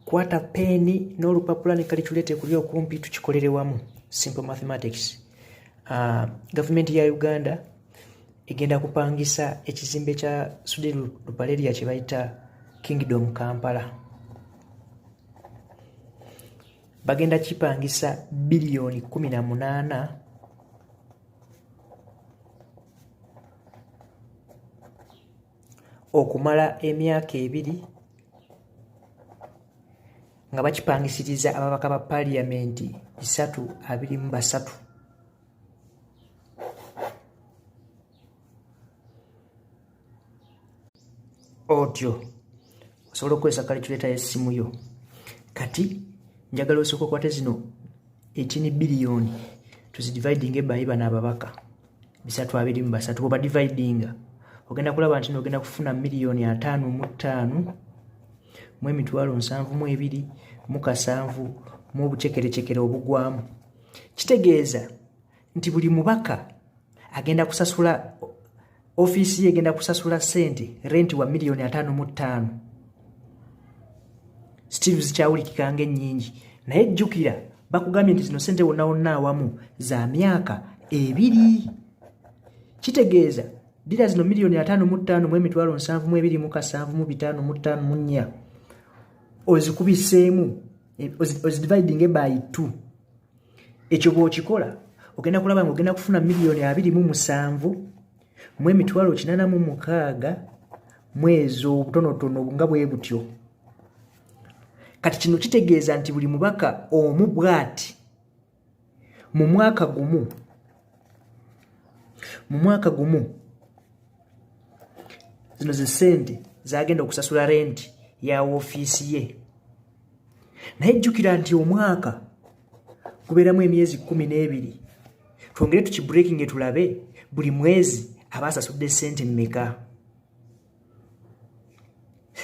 kwata peni n'olupapula ne kaliculate kuli okumpi tukikolere wamu. Simple mathematics. Government ya Uganda egenda kupangisa ekizimbe kya Sudiri Lupaleria kye bayita Kingdom Kampala. Bagenda kipangisa bilioni 18 okumala emyaka 2 nga bakipangisiriza ababaka ba parliament 323. Otyo osobola okukozesa calculator y'essimu yo. Kati njagala osooka okwate zino 18 biliyoni tuzidividinge by bano ababaka 323. Bw'oba dividinga ogenda kulaba nti ogenda kufuna miliyoni 55 mu emitwalo 72 mu kasanvu mu obucekerecekere obugwamu. Kitegeeza nti buli mubaka agenda kusasula office ye egenda kusasula sente rent wa miliyoni 55. Steve zikyawulikika ng'ennyingi naye jjukira bakugambye nti zino sente wonna awamu za myaka 2. Kitegeeza dira zino miliyoni 55 mu emitwalo 72 mu kasanvu mu 5 mu 4 ozikubiseemu ozidividinge by 2. Ekyo bw'okikola ogenda kulaba ng'ogenda kufuna miliyoni 27 mu emitwalo 86 mwezi obutonotono nga bwe butyo. Kati kino kitegeeza nti buli mubaka omu bw'ati mu mwaka gumu zino ze sente zagenda okusasula renti ya ofiisi ye. Naye jjukira nti omwaka gubeeramu emyezi 12. Twongere tukibreaking tulabe buli mwezi abasasudde sente mmeka.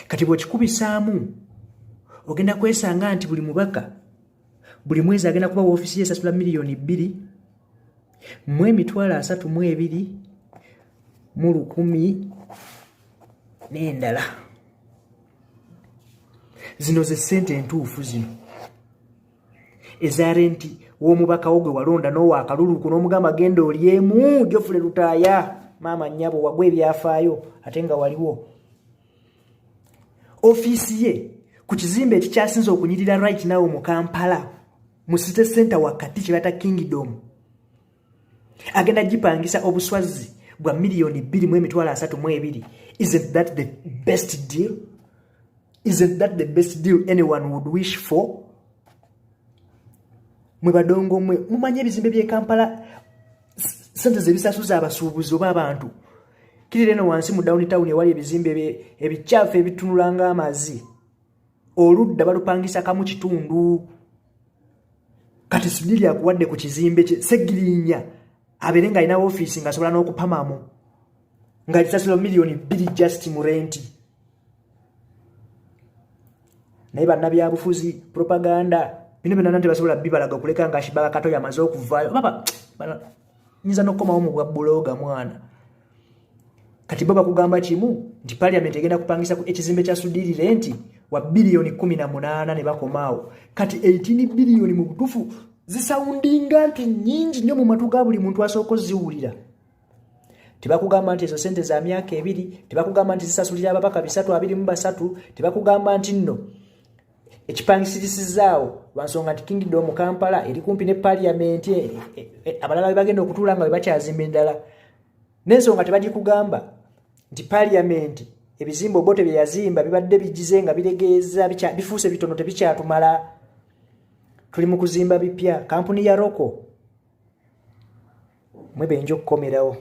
Kati bw'okikubisaamu ogenda kwesanga nti buli mubaka buli mwezi agenda kuba ofiisi ye esasula miliyoni 2 mu emitwalo 32 mu 100 n'endala. Zino ze sente entuufu zino eza renti w'omubaka wo gwe walonda n'owa akaluluku n'omugamba genda olyemu Geoffrey Lutaaya maama nnyabo wagwa ebyafaayo ate nga waliwo. Ofiisi ye ku kizimbe ekikyasinze okunyirira right now mu Kampala mu city center wakati kye bata Kingdom agenda gipangisa obuswazi bwa miliyoni 2 mu emitwalo 32. Isn't that the best deal? Isn't that the best deal anyone would wish for? Mwe badongo mwe mumanye ebizimbe by'e Kampala sente zebisasuza abasuubuzi oba abantu. Kiri eno wansi mu downtown ewali ebizimbe ebikyafu ebitunulanga amazi. Oludda balupangisa kamu kitundu. Kati Sudiri akuwadde ku kizimbe kye Segirinya aberenga alina office nga asobola n'okupamamu nga alisasula miliyoni 2 just mu renti. Naye bannabyabufuzi propaganda bino byonna tebasobola bibalaga kuleka nga Shibaga Kato yamaze okuvaayo. Baba nyiza n'okukomawo mu bwa buloga mwana. Kati baba kugamba kimu nti parliament egenda kupangisa ku ekizimbe kya Sudiri renti wa biliyoni 18 ne bakomaawo. Kati 18 biliyoni mu butufu zisoundinga nti nyingi nnyo mu matu ga buli muntu asooka ziwulira. Tebakugamba nti ezo sente za myaka 2, tebakugamba nti zisasulira ababaka 323, tebakugamba nti nno ekipangisirisizzaawo lwansonga nti Kingdom Kampala eri kumpi ne parliament abalala bagenda okutuula nga bakyazimba endala. N'ensonga tebagikugamba nti parliament ebizimbo bote bye yazimba bibadde bigize nga biregeeza bifuuse bitono tebikyatumala. Tuli mu kuzimba bipya. Kampuni ya Roko mwe benjo okukomerawo.